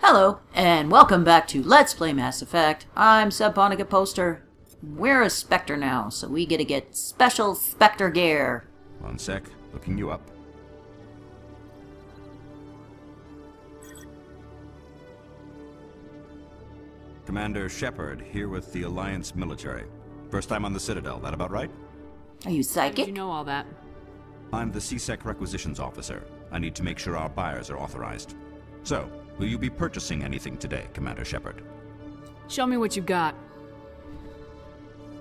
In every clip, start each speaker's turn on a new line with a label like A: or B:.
A: Hello, and welcome back to Let's Play Mass Effect. I'm Subponica Poster. We're a Spectre now, so we get to get special Spectre gear.
B: One sec, looking you up. Commander Shepard, here with the Alliance military. First time on the Citadel, that about right?
A: Are you
C: How
A: psychic?
C: did you know all that?
B: I'm the CSEC requisitions officer. I need to make sure our buyers are authorized. So, will you be purchasing anything today, Commander Shepard?
C: Show me what you've got.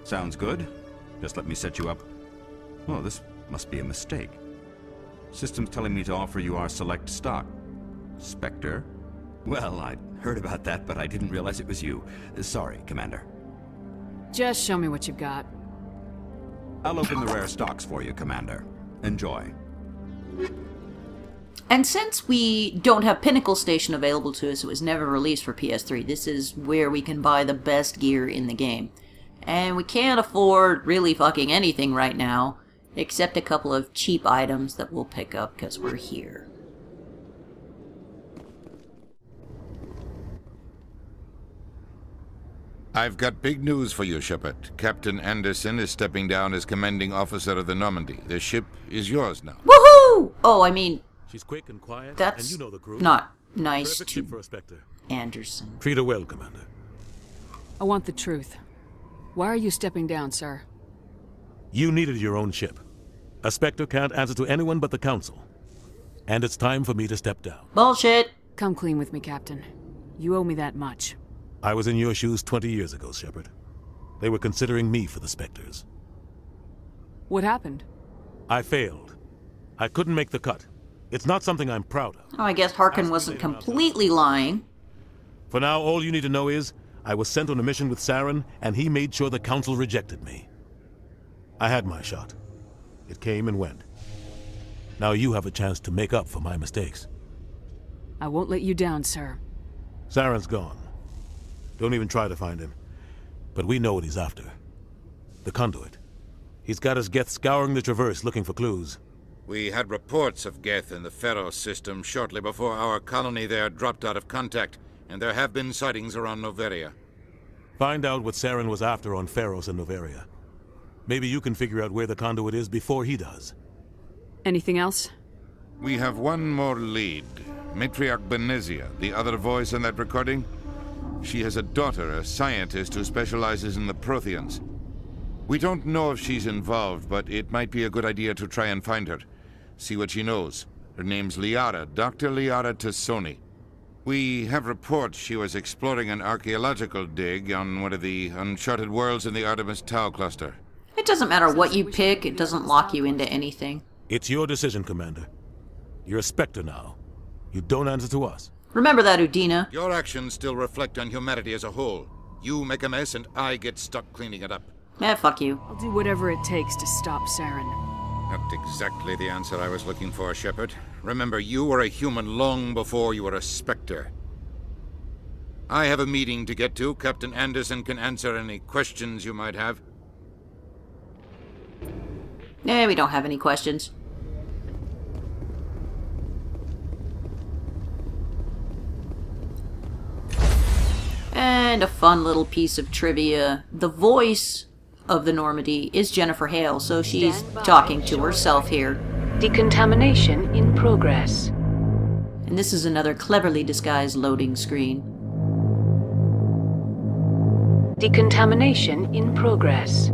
B: Sounds good. Just let me set you up. Oh, this must be a mistake. System's telling me to offer you our select stock. Spectre? Well, I'd heard about that, but I didn't realize it was you. Sorry, Commander.
C: Just show me what you've got.
B: I'll open the rare stocks for you, Commander. Enjoy.
A: And since we don't have Pinnacle Station available to us, it was never released for PS3, this is where we can buy the best gear in the game. And we can't afford really fucking anything right now, except a couple of cheap items that we'll pick up because we're here.
D: I've got big news for you, Shepard. Captain Anderson is stepping down as commanding officer of the Normandy. The ship is yours now.
A: Woohoo! Oh, I mean,
E: She's quick and quiet,
A: that's
E: and you know the crew.
A: not nice
E: Perfect ship for
A: to
E: a Spectre.
A: Anderson.
E: Treat her well, Commander.
C: I want the truth. Why are you stepping down, sir?
E: You needed your own ship. A Spectre can't answer to anyone but the Council. And it's time for me to step down.
A: Bullshit!
C: Come clean with me, Captain. You owe me that much.
E: I was in your shoes 20 years ago, Shepard. They were considering me for the Spectres.
C: What happened?
E: I failed. I couldn't make the cut. It's not something I'm proud of.
A: Oh, I guess Harkin wasn't completely lying.
E: For now, all you need to know is, I was sent on a mission with Saren, and he made sure the Council rejected me. I had my shot. It came and went. Now you have a chance to make up for my mistakes.
C: I won't let you down, sir.
E: Saren's gone. Don't even try to find him. But we know what he's after. The Conduit. He's got his Geth scouring the Traverse looking for clues.
D: We had reports of Geth in the Pharaoh system shortly before our colony there dropped out of contact, and there have been sightings around Noveria.
E: Find out what Saren was after on Pharos and Noveria. Maybe you can figure out where the Conduit is before he does.
C: Anything else?
D: We have one more lead. Matriarch Benezia, the other voice in that recording. She has a daughter, a scientist who specializes in the Protheans. We don't know if she's involved, but it might be a good idea to try and find her. See what she knows. Her name's Liara, Dr. Liara Tassoni. We have reports she was exploring an archaeological dig on one of the uncharted worlds in the Artemis Tau cluster.
A: It doesn't matter what you pick, it doesn't lock you into anything.
E: It's your decision, Commander. You're a Spectre now. You don't answer to us.
A: Remember that, Udina.
D: Your actions still reflect on humanity as a whole. You make a mess and I get stuck cleaning it up.
A: Fuck you.
C: I'll do whatever it takes to stop Saren.
D: Not exactly the answer I was looking for, Shepard. Remember, you were a human long before you were a Spectre. I have a meeting to get to. Captain Anderson can answer any questions you might have.
A: We don't have any questions. And a fun little piece of trivia. The voice of the Normandy is Jennifer Hale, so she's talking to herself here.
F: Decontamination in progress.
A: And this is another cleverly disguised loading screen.
F: Decontamination in progress.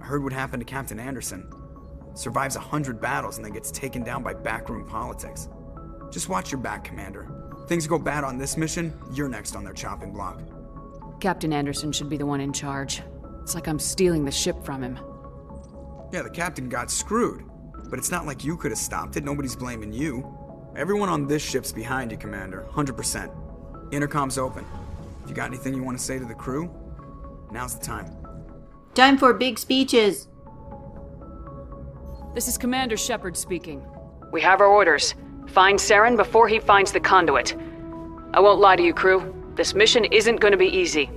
G: I heard what happened to Captain Anderson. Survives 100 battles and then gets taken down by backroom politics. Just watch your back, Commander. Things go bad on this mission, you're next on their chopping block.
C: Captain Anderson should be the one in charge. It's like I'm stealing the ship from him.
G: Yeah, the captain got screwed. But it's not like you could have stopped it, nobody's blaming you. Everyone on this ship's behind you, Commander, 100%. Intercom's open. If you got anything you want to say to the crew, now's the time.
A: Time for big speeches.
C: This is Commander Shepard speaking.
F: We have our orders. Find Saren before he finds the conduit. I won't lie to you, crew. This mission isn't going to be easy.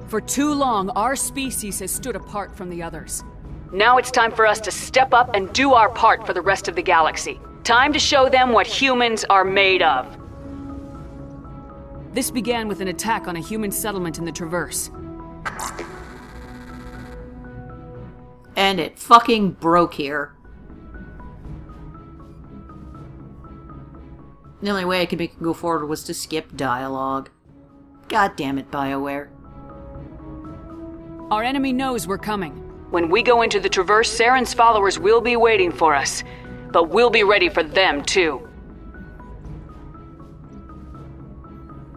C: For too long, our species has stood apart from the others.
F: Now it's time for us to step up and do our part for the rest of the galaxy. Time to show them what humans are made of.
C: This began with an attack on a human settlement in the Traverse.
A: And it fucking broke here. The only way I could make it go forward was to skip dialogue. God damn it, BioWare.
C: Our enemy knows we're coming.
F: When we go into the Traverse, Saren's followers will be waiting for us. But we'll be ready for them, too.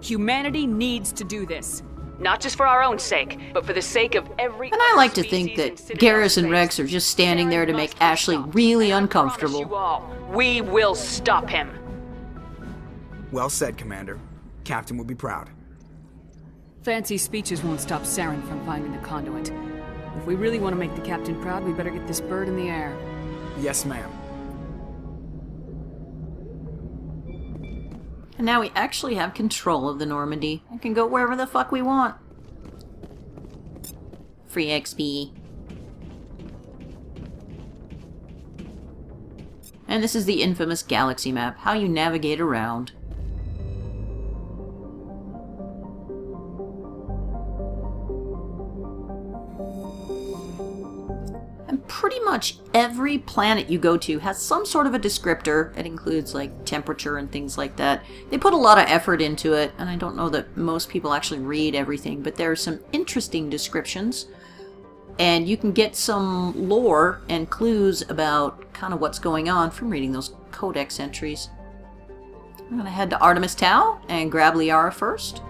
C: Humanity needs to do this.
F: Not just for our own sake, but for the sake of every
A: And I
F: other
A: like to think
F: species
A: that
F: in Citadel
A: Garrus and
F: space.
A: Rex are just standing there to
F: Saren
A: make
F: must be
A: Ashley
F: stopped.
A: really
F: And I promise
A: uncomfortable.
F: you all, we will stop him.
G: Well said, Commander. Captain will be proud.
C: Fancy speeches won't stop Saren from finding the conduit. If we really want to make the captain proud, we better get this bird in the air.
G: Yes, ma'am.
A: And now we actually have control of the Normandy and can go wherever the fuck we want. Free XP. And this is the infamous galaxy map, how you navigate around. And pretty much every planet you go to has some sort of a descriptor. It includes like temperature and things like that. They put a lot of effort into it, and I don't know that most people actually read everything, but there are some interesting descriptions. And you can get some lore and clues about kind of what's going on from reading those codex entries. I'm gonna head to Artemis Tau and grab Liara first.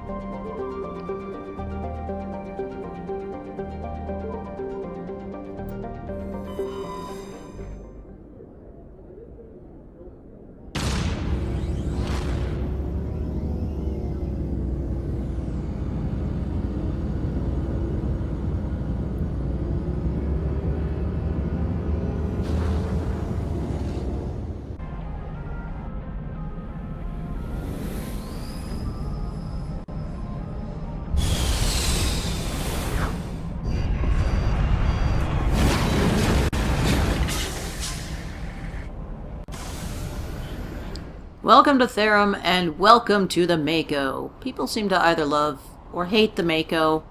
A: Welcome to Therum, and welcome to the Mako. People seem to either love or hate the Mako.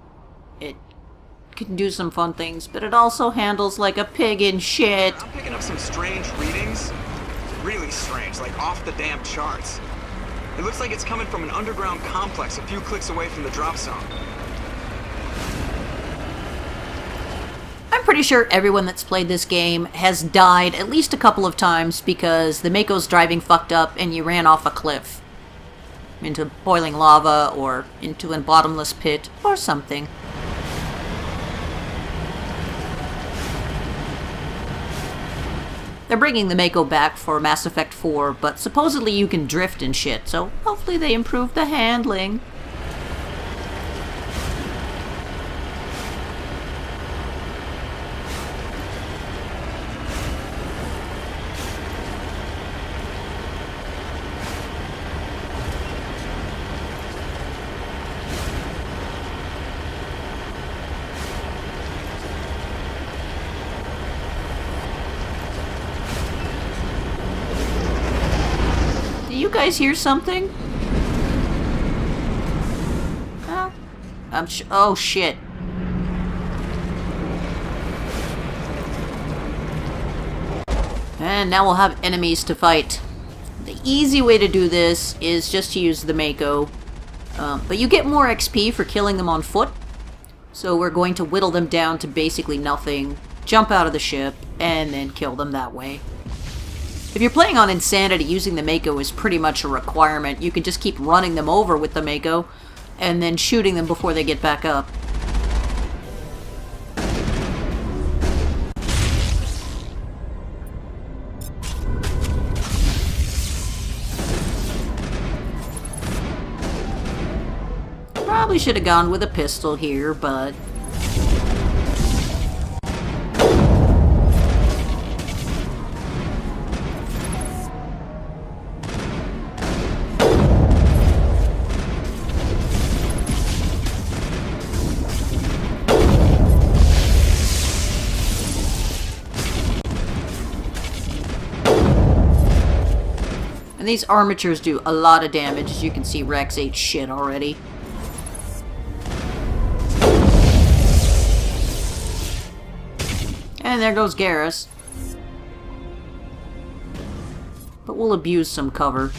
A: It can do some fun things, but it also handles like a pig in shit.
H: I'm picking up some strange readings. Really strange, like off the damn charts. It looks like it's coming from an underground complex a few clicks away from the drop zone.
A: I'm pretty sure everyone that's played this game has died at least a couple of times because the Mako's driving fucked up and you ran off a cliff. Into boiling lava or into a bottomless pit or something. They're bringing the Mako back for Mass Effect 4, but supposedly you can drift and shit, so hopefully they improve the handling. Do you guys hear something? Oh shit. And now we'll have enemies to fight. The easy way to do this is just to use the Mako. But you get more XP for killing them on foot. So we're going to whittle them down to basically nothing, jump out of the ship, and then kill them that way. If you're playing on Insanity, using the Mako is pretty much a requirement. You can just keep running them over with the Mako, and then shooting them before they get back up. Probably should have gone with a pistol here, but... And these armatures do a lot of damage. As you can see, Rex ate shit already. And there goes Garrus. But we'll abuse some cover.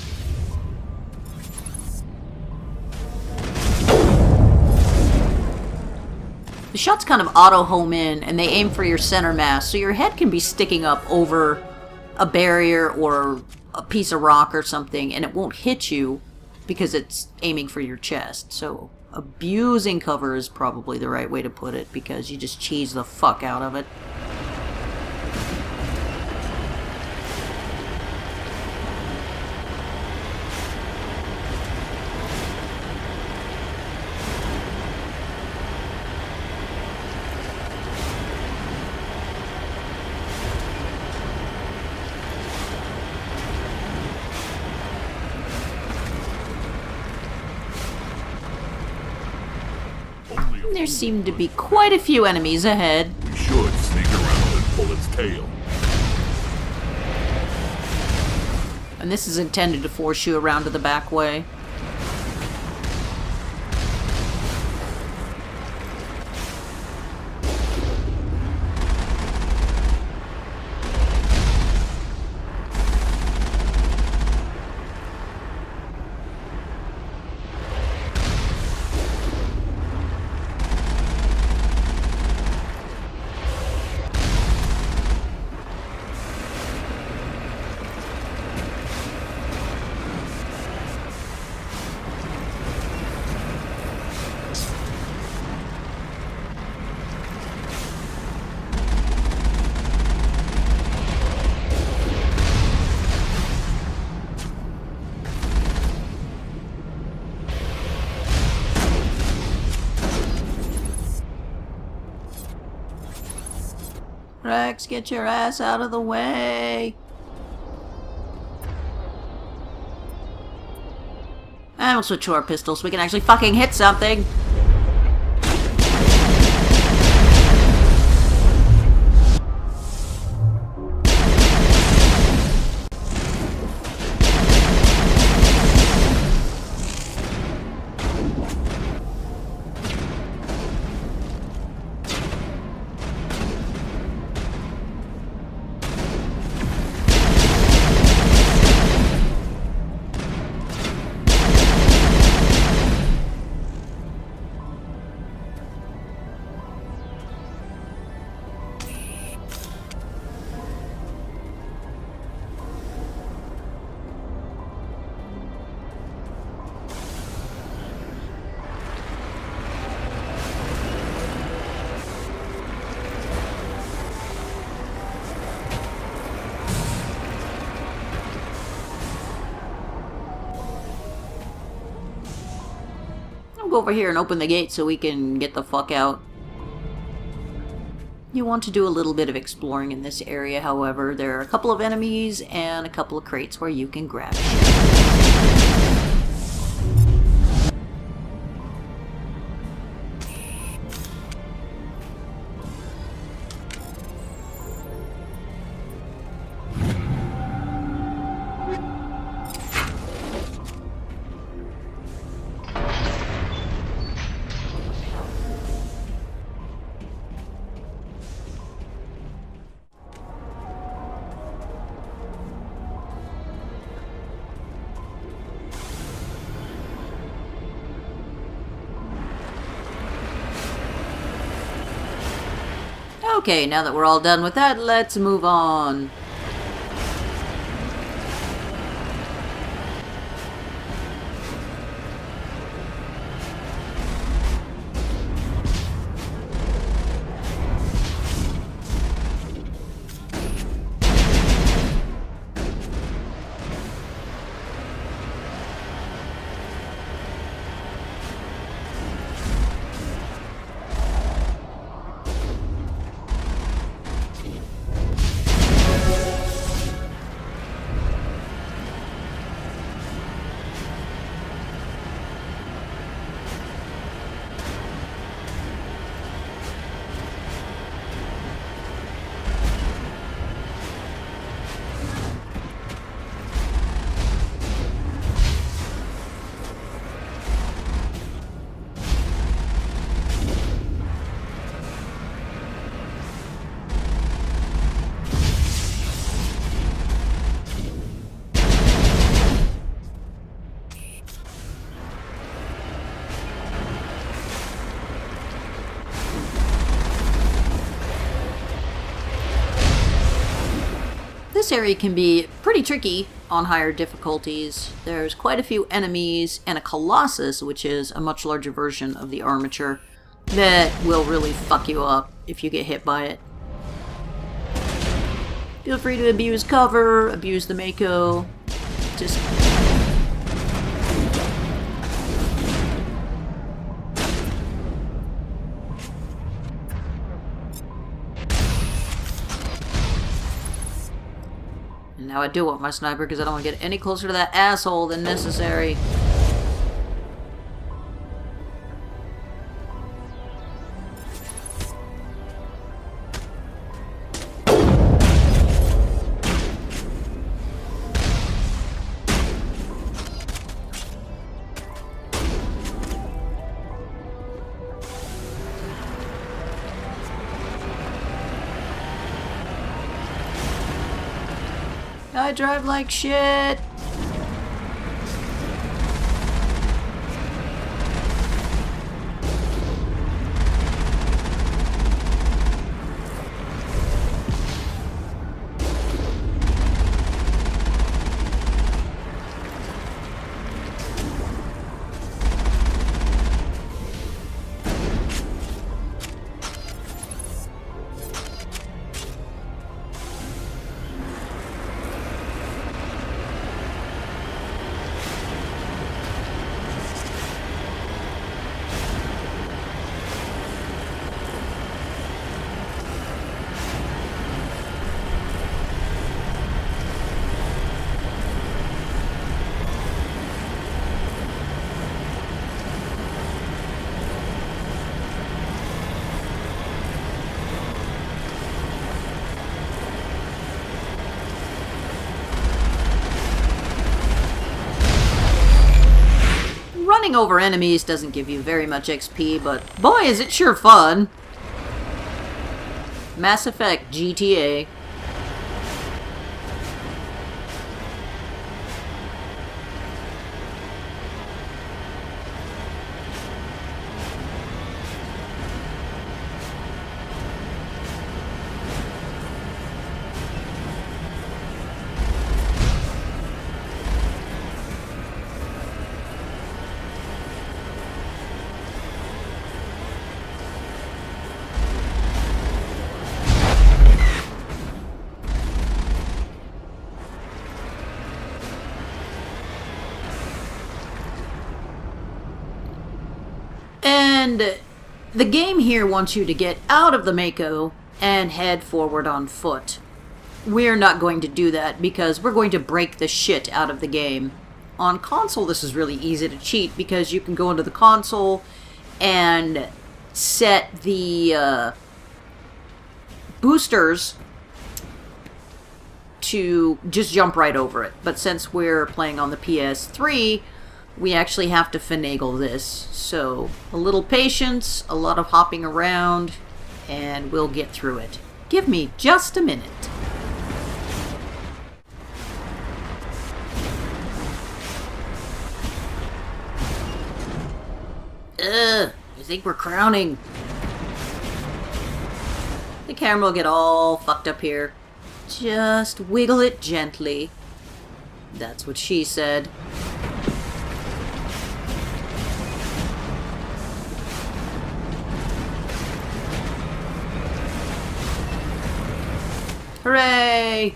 A: The shots kind of auto-home in, and they aim for your center mass, so your head can be sticking up over a barrier or a piece of rock or something, and it won't hit you because it's aiming for your chest. So abusing cover is probably the right way to put it, because you just cheese the fuck out of it. There seem to be quite a few enemies ahead.
I: We should sneak around and pull its tail.
A: And this is intended to force you around to the back way. Rex, get your ass out of the way! And we'll switch to our pistols so we can actually fucking hit something! Go over here and open the gate so we can get the fuck out. You want to do a little bit of exploring in this area, however. There are a couple of enemies and a couple of crates where you can grab shit. Okay, now that we're all done with that, let's move on. this area can be pretty tricky on higher difficulties. There's quite a few enemies and a Colossus, which is a much larger version of the armature, that will really fuck you up if you get hit by it. Feel free to abuse cover, abuse the Mako, just... And now I do want my sniper because I don't want to get any closer to that asshole than necessary. I drive like shit. Running over enemies doesn't give you very much XP, but boy is it sure fun. Mass Effect GTA. And the game here wants you to get out of the Mako and head forward on foot. We're not going to do that because we're going to break the shit out of the game. On console, this is really easy to cheat because you can go into the console and set the boosters to just jump right over it. But since we're playing on the PS3, we actually have to finagle this. So, a little patience, a lot of hopping around, and we'll get through it. Give me just a minute. I think we're crowning. The camera will get all fucked up here. Just wiggle it gently. That's what she said. Hooray!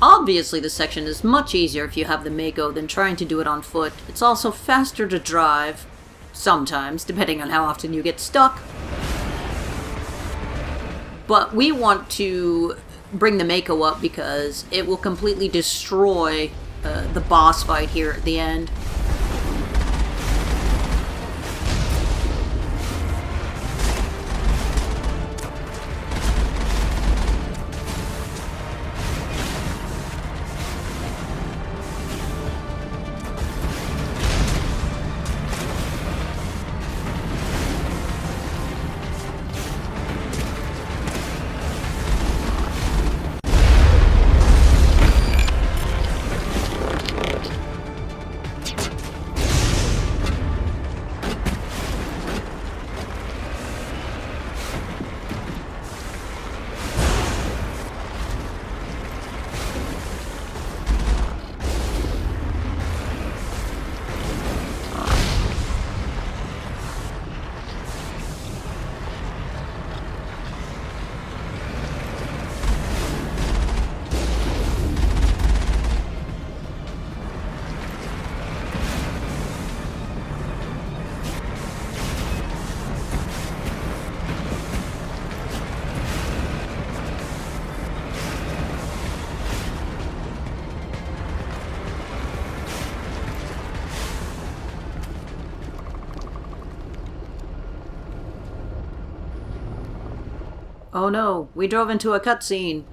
A: Obviously, this section is much easier if you have the Mako than trying to do it on foot. It's also faster to drive, sometimes, depending on how often you get stuck. But we want to bring the Mako up because it will completely destroy the boss fight here at the end. Oh no, we drove into a cutscene.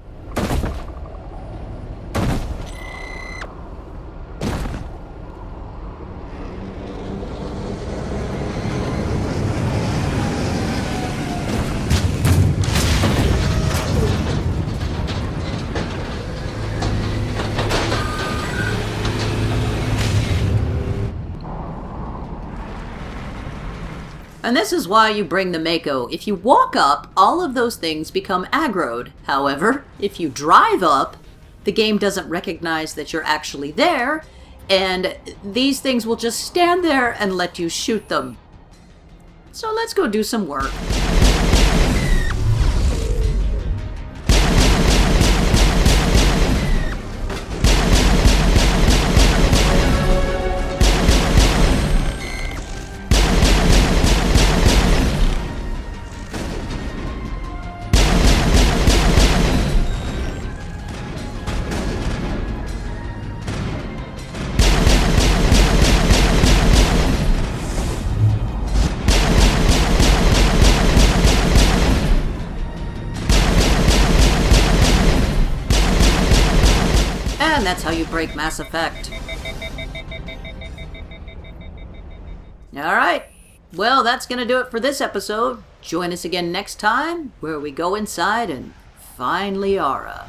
A: And this is why you bring the Mako. If you walk up, all of those things become aggroed. However, if you drive up, the game doesn't recognize that you're actually there, and these things will just stand there and let you shoot them. So let's go do some work. And that's how you break Mass Effect. Alright, well that's gonna do it for this episode. Join us again next time, where we go inside and find Liara.